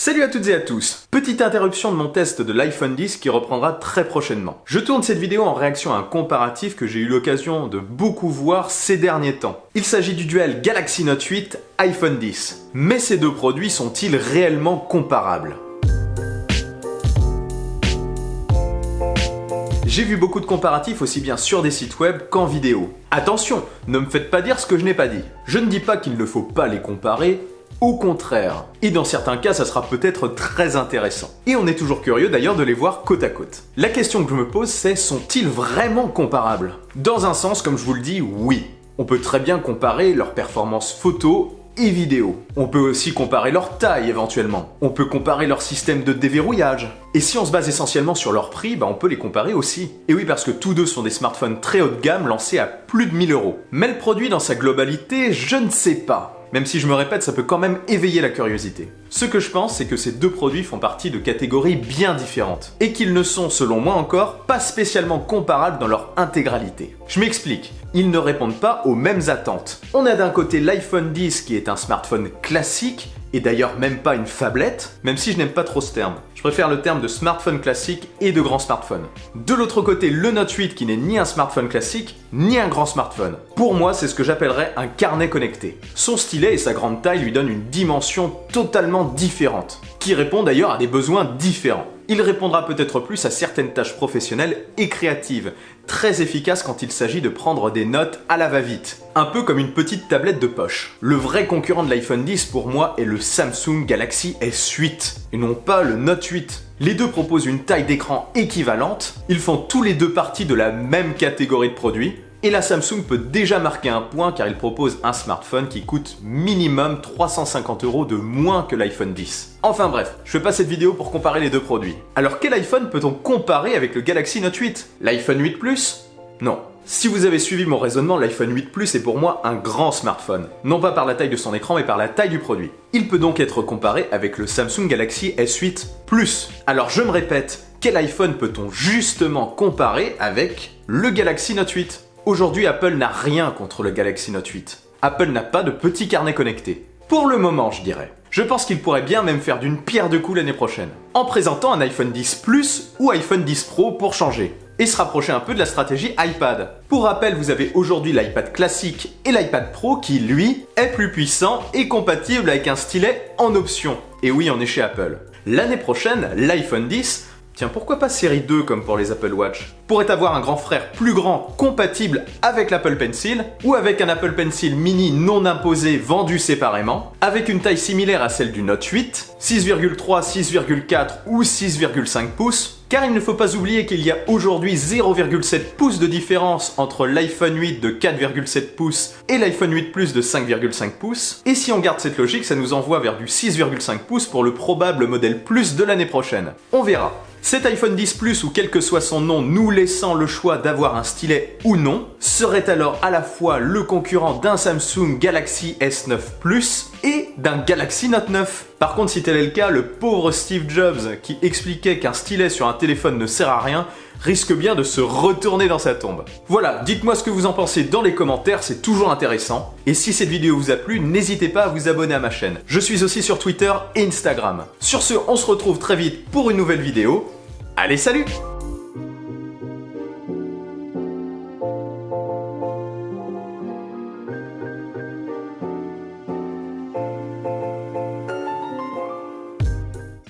Salut à toutes et à tous. Petite interruption de mon test de l'iPhone X qui reprendra très prochainement. Je tourne cette vidéo en réaction à un comparatif que j'ai eu l'occasion de beaucoup voir ces derniers temps. Il s'agit du duel Galaxy Note 8 iPhone X. Mais ces deux produits sont-ils réellement comparables ? J'ai vu beaucoup de comparatifs aussi bien sur des sites web qu'en vidéo. Attention, ne me faites pas dire ce que je n'ai pas dit. Je ne dis pas qu'il ne faut pas les comparer, au contraire. Et dans certains cas, ça sera peut-être très intéressant. Et on est toujours curieux d'ailleurs de les voir côte à côte. La question que je me pose, c'est sont-ils vraiment comparables ? Dans un sens, comme je vous le dis, oui. On peut très bien comparer leurs performances photo et vidéo. On peut aussi comparer leur taille éventuellement. On peut comparer leur système de déverrouillage. Et si on se base essentiellement sur leur prix, on peut les comparer aussi. Et oui, parce que tous deux sont des smartphones très haut de gamme lancés à plus de 1000 €. Mais le produit dans sa globalité, je ne sais pas. Même si je me répète, ça peut quand même éveiller la curiosité. Ce que je pense, c'est que ces deux produits font partie de catégories bien différentes. Et qu'ils ne sont, selon moi encore, pas spécialement comparables dans leur intégralité. Je m'explique. Ils ne répondent pas aux mêmes attentes. On a d'un côté l'iPhone X qui est un smartphone classique, et d'ailleurs même pas une phablette, même si je n'aime pas trop ce terme. Je préfère le terme de smartphone classique et de grand smartphone. De l'autre côté, le Note 8 qui n'est ni un smartphone classique, ni un grand smartphone. Pour moi, c'est ce que j'appellerais un carnet connecté. Son stylet et sa grande taille lui donnent une dimension totalement différente, qui répond d'ailleurs à des besoins différents. Il répondra peut-être plus à certaines tâches professionnelles et créatives, très efficaces quand il s'agit de prendre des notes à la va-vite. Un peu comme une petite tablette de poche. Le vrai concurrent de l'iPhone X pour moi est le Samsung Galaxy S8, et non pas le Note 8. Les deux proposent une taille d'écran équivalente, ils font tous les deux partie de la même catégorie de produits, et la Samsung peut déjà marquer un point car il propose un smartphone qui coûte minimum 350 € de moins que l'iPhone X. Enfin bref, je fais pas cette vidéo pour comparer les deux produits. Alors quel iPhone peut-on comparer avec le Galaxy Note 8 ? L'iPhone 8 Plus ? Non. Si vous avez suivi mon raisonnement, l'iPhone 8 Plus est pour moi un grand smartphone. Non pas par la taille de son écran, mais par la taille du produit. Il peut donc être comparé avec le Samsung Galaxy S8 Plus. Alors je me répète, quel iPhone peut-on justement comparer avec le Galaxy Note 8 ? Aujourd'hui, Apple n'a rien contre le Galaxy Note 8. Apple n'a pas de petit carnet connecté. Pour le moment, je dirais. Je pense qu'il pourrait bien même faire d'une pierre deux coups l'année prochaine, en présentant un iPhone 10 Plus ou iPhone 10 Pro pour changer, et se rapprocher un peu de la stratégie iPad. Pour rappel, vous avez aujourd'hui l'iPad classique et l'iPad Pro qui, lui, est plus puissant et compatible avec un stylet en option. Et oui, on est chez Apple. L'année prochaine, l'iPhone 10... Tiens, pourquoi pas série 2 comme pour les Apple Watch ? Pourrait avoir un grand frère plus grand compatible avec l'Apple Pencil ou avec un Apple Pencil mini non imposé vendu séparément, avec une taille similaire à celle du Note 8, 6,3, 6,4 ou 6,5 pouces, car il ne faut pas oublier qu'il y a aujourd'hui 0,7 pouces de différence entre l'iPhone 8 de 4,7 pouces et l'iPhone 8 Plus de 5,5 pouces, et si on garde cette logique, ça nous envoie vers du 6,5 pouces pour le probable modèle Plus de l'année prochaine. On verra. Cet iPhone 10 Plus, ou quel que soit son nom, nous laissant le choix d'avoir un stylet ou non, serait alors à la fois le concurrent d'un Samsung Galaxy S9 Plus et d'un Galaxy Note 9. Par contre, si tel est le cas, le pauvre Steve Jobs, qui expliquait qu'un stylet sur un téléphone ne sert à rien, risque bien de se retourner dans sa tombe. Voilà, dites-moi ce que vous en pensez dans les commentaires, c'est toujours intéressant. Et si cette vidéo vous a plu, n'hésitez pas à vous abonner à ma chaîne. Je suis aussi sur Twitter et Instagram. Sur ce, on se retrouve très vite pour une nouvelle vidéo. Allez, salut!